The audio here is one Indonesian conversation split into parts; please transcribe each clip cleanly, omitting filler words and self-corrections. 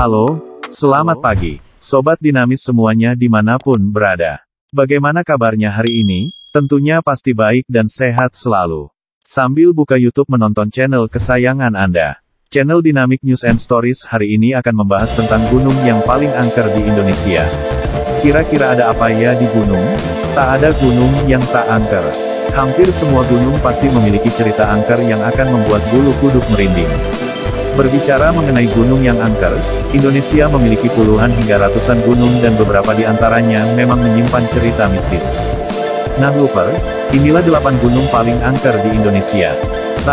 Halo, selamat pagi, Sobat Dinamis semuanya dimanapun berada. Bagaimana kabarnya hari ini? Tentunya pasti baik dan sehat selalu. Sambil buka YouTube menonton channel kesayangan Anda. Channel Dynamic News and Stories hari ini akan membahas tentang gunung yang paling angker di Indonesia. Kira-kira ada apa ya di gunung? Tak ada gunung yang tak angker. Hampir semua gunung pasti memiliki cerita angker yang akan membuat bulu kuduk merinding. Berbicara mengenai gunung yang angker, Indonesia memiliki puluhan hingga ratusan gunung dan beberapa di antaranya memang menyimpan cerita mistis. Nah Looper, inilah 8 gunung paling angker di Indonesia. 1.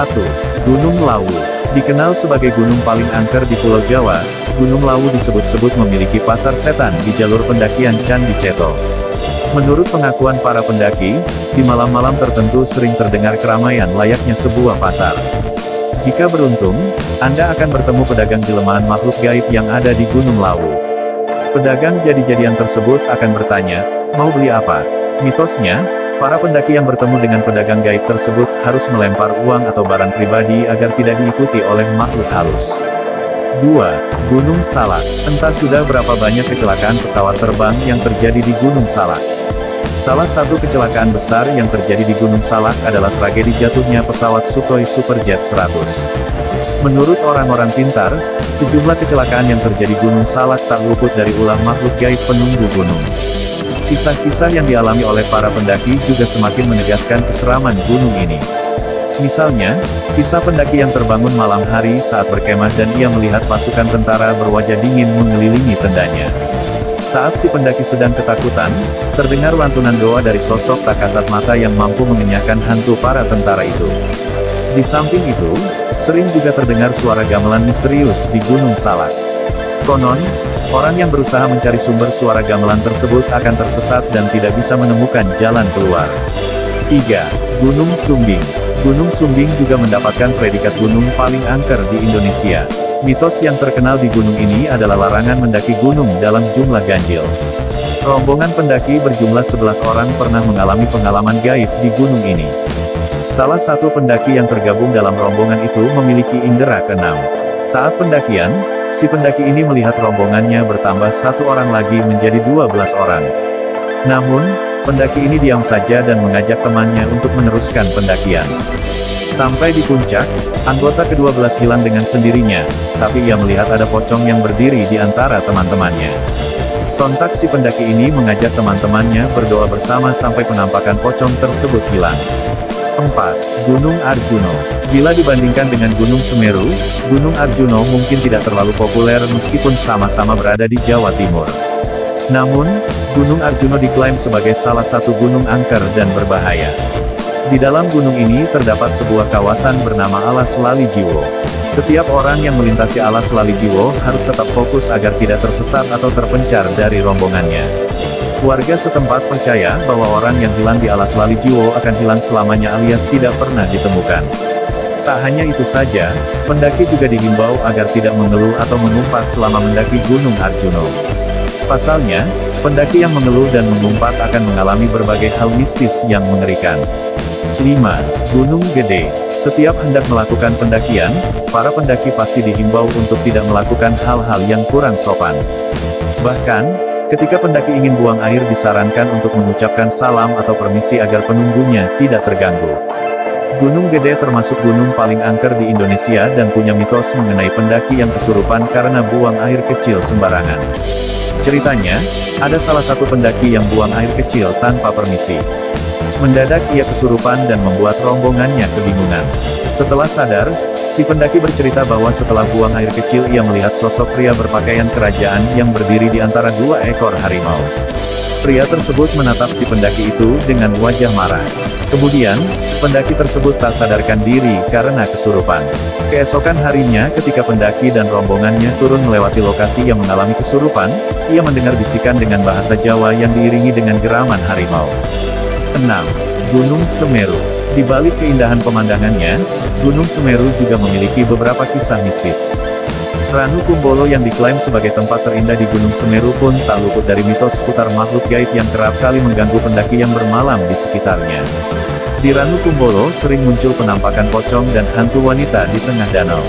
Gunung Lawu. Dikenal sebagai gunung paling angker di Pulau Jawa, Gunung Lawu disebut-sebut memiliki pasar setan di jalur pendakian Candi Ceto. Menurut pengakuan para pendaki, di malam-malam tertentu sering terdengar keramaian layaknya sebuah pasar. Jika beruntung, Anda akan bertemu pedagang jelmaan makhluk gaib yang ada di Gunung Lawu. Pedagang jadi-jadian tersebut akan bertanya, mau beli apa? Mitosnya, para pendaki yang bertemu dengan pedagang gaib tersebut harus melempar uang atau barang pribadi agar tidak diikuti oleh makhluk halus. 2. Gunung Salak. Entah sudah berapa banyak kecelakaan pesawat terbang yang terjadi di Gunung Salak. Salah satu kecelakaan besar yang terjadi di Gunung Salak adalah tragedi jatuhnya pesawat Sukhoi Superjet 100. Menurut orang-orang pintar, sejumlah kecelakaan yang terjadi Gunung Salak tak luput dari ulah makhluk gaib penunggu gunung. Kisah-kisah yang dialami oleh para pendaki juga semakin menegaskan keseraman gunung ini. Misalnya, kisah pendaki yang terbangun malam hari saat berkemah dan ia melihat pasukan tentara berwajah dingin mengelilingi tendanya. Saat si pendaki sedang ketakutan, terdengar lantunan doa dari sosok tak kasat mata yang mampu mengenyahkan hantu para tentara itu. Di samping itu, sering juga terdengar suara gamelan misterius di Gunung Salak. Konon, orang yang berusaha mencari sumber suara gamelan tersebut akan tersesat dan tidak bisa menemukan jalan keluar. 3. Gunung Sumbing. Gunung Sumbing juga mendapatkan predikat gunung paling angker di Indonesia. Mitos yang terkenal di gunung ini adalah larangan mendaki gunung dalam jumlah ganjil. Rombongan pendaki berjumlah 11 orang pernah mengalami pengalaman gaib di gunung ini. Salah satu pendaki yang tergabung dalam rombongan itu memiliki indera keenam. Saat pendakian, si pendaki ini melihat rombongannya bertambah 1 orang lagi menjadi 12 orang. Namun, pendaki ini diam saja dan mengajak temannya untuk meneruskan pendakian. Sampai di puncak, anggota ke-12 hilang dengan sendirinya, tapi ia melihat ada pocong yang berdiri di antara teman-temannya. Sontak si pendaki ini mengajak teman-temannya berdoa bersama sampai penampakan pocong tersebut hilang. 4. Gunung Arjuno. Bila dibandingkan dengan Gunung Semeru, Gunung Arjuno mungkin tidak terlalu populer meskipun sama-sama berada di Jawa Timur. Namun, Gunung Arjuno diklaim sebagai salah satu gunung angker dan berbahaya. Di dalam gunung ini terdapat sebuah kawasan bernama Alas Lali Jiwo. Setiap orang yang melintasi Alas Lali Jiwo harus tetap fokus agar tidak tersesat atau terpencar dari rombongannya. Warga setempat percaya bahwa orang yang hilang di Alas Lali Jiwo akan hilang selamanya alias tidak pernah ditemukan. Tak hanya itu saja, pendaki juga dihimbau agar tidak mengeluh atau mengumpat selama mendaki Gunung Arjuno. Pasalnya, pendaki yang mengeluh dan mengumpat akan mengalami berbagai hal mistis yang mengerikan. 5. Gunung Gede. Setiap hendak melakukan pendakian, para pendaki pasti dihimbau untuk tidak melakukan hal-hal yang kurang sopan. Bahkan, ketika pendaki ingin buang air disarankan untuk mengucapkan salam atau permisi agar penunggunya tidak terganggu. Gunung Gede termasuk gunung paling angker di Indonesia dan punya mitos mengenai pendaki yang kesurupan karena buang air kecil sembarangan. Ceritanya, ada salah satu pendaki yang buang air kecil tanpa permisi. Mendadak ia kesurupan dan membuat rombongannya kebingungan. Setelah sadar, si pendaki bercerita bahwa setelah buang air kecil ia melihat sosok pria berpakaian kerajaan yang berdiri di antara 2 ekor harimau. Pria tersebut menatap si pendaki itu dengan wajah marah. Kemudian, pendaki tersebut tak sadarkan diri karena kesurupan. Keesokan harinya ketika pendaki dan rombongannya turun melewati lokasi yang mengalami kesurupan, ia mendengar bisikan dengan bahasa Jawa yang diiringi dengan geraman harimau. 6. Gunung Semeru. Di balik keindahan pemandangannya, Gunung Semeru juga memiliki beberapa kisah mistis. Ranu Kumbolo yang diklaim sebagai tempat terindah di Gunung Semeru pun tak luput dari mitos seputar makhluk gaib yang kerap kali mengganggu pendaki yang bermalam di sekitarnya. Di Ranu Kumbolo sering muncul penampakan pocong dan hantu wanita di tengah danau.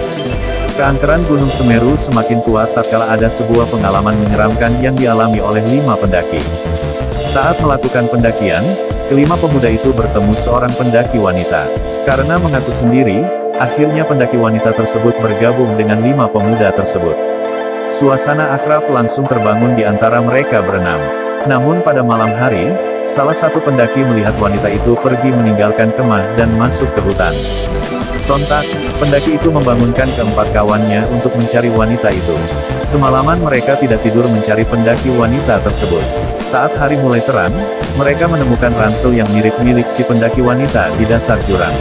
Keangkeran Gunung Semeru semakin kuat tatkala ada sebuah pengalaman menyeramkan yang dialami oleh 5 pendaki. Saat melakukan pendakian, kelima pemuda itu bertemu seorang pendaki wanita. Karena mengaku sendiri, akhirnya pendaki wanita tersebut bergabung dengan 5 pemuda tersebut. Suasana akrab langsung terbangun di antara mereka berenam. Namun pada malam hari, salah satu pendaki melihat wanita itu pergi meninggalkan kemah dan masuk ke hutan. Sontak, pendaki itu membangunkan keempat kawannya untuk mencari wanita itu. Semalaman mereka tidak tidur mencari pendaki wanita tersebut. Saat hari mulai terang, mereka menemukan ransel yang mirip milik si pendaki wanita di dasar jurang.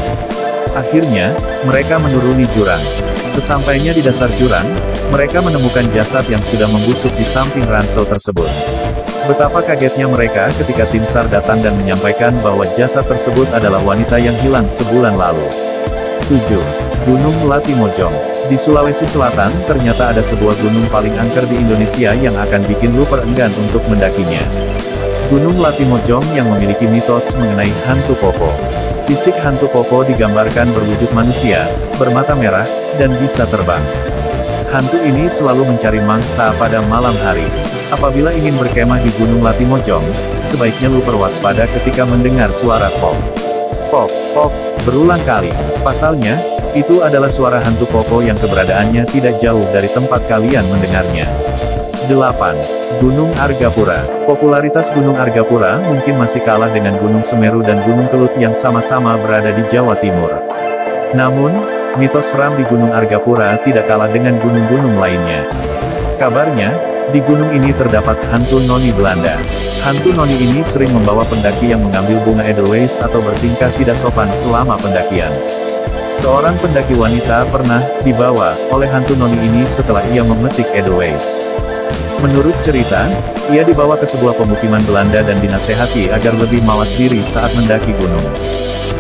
Akhirnya, mereka menuruni jurang. Sesampainya di dasar jurang, mereka menemukan jasad yang sudah membusuk di samping ransel tersebut. Betapa kagetnya mereka ketika tim SAR datang dan menyampaikan bahwa jasad tersebut adalah wanita yang hilang sebulan lalu. 7. Gunung Latimojong. Di Sulawesi Selatan, ternyata ada sebuah gunung paling angker di Indonesia yang akan bikin lu perenggan untuk mendakinya. Gunung Latimojong yang memiliki mitos mengenai hantu Popo. Fisik hantu Popo digambarkan berwujud manusia, bermata merah, dan bisa terbang. Hantu ini selalu mencari mangsa pada malam hari. Apabila ingin berkemah di Gunung Latimojong, sebaiknya lu berwaspada ketika mendengar suara pop. Pop, pop, berulang kali. Pasalnya, itu adalah suara hantu Popo yang keberadaannya tidak jauh dari tempat kalian mendengarnya. 8. Gunung Argapura. Popularitas Gunung Argapura mungkin masih kalah dengan Gunung Semeru dan Gunung Kelut yang sama-sama berada di Jawa Timur. Namun, mitos seram di Gunung Argapura tidak kalah dengan gunung-gunung lainnya. Kabarnya, di gunung ini terdapat hantu noni Belanda. Hantu noni ini sering membawa pendaki yang mengambil bunga Edelweiss atau bertingkah tidak sopan selama pendakian. Seorang pendaki wanita pernah dibawa oleh hantu noni ini setelah ia memetik Edelweiss. Menurut cerita, ia dibawa ke sebuah pemukiman Belanda dan dinasehati agar lebih mawas diri saat mendaki gunung.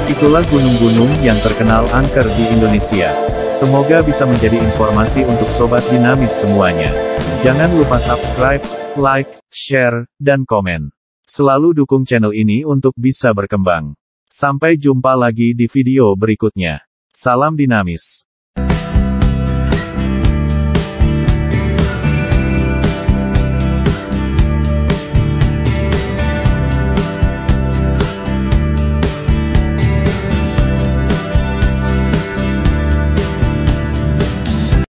Itulah gunung-gunung yang terkenal angker di Indonesia. Semoga bisa menjadi informasi untuk sobat dinamis semuanya. Jangan lupa subscribe, like, share, dan komen. Selalu dukung channel ini untuk bisa berkembang. Sampai jumpa lagi di video berikutnya. Salam dinamis.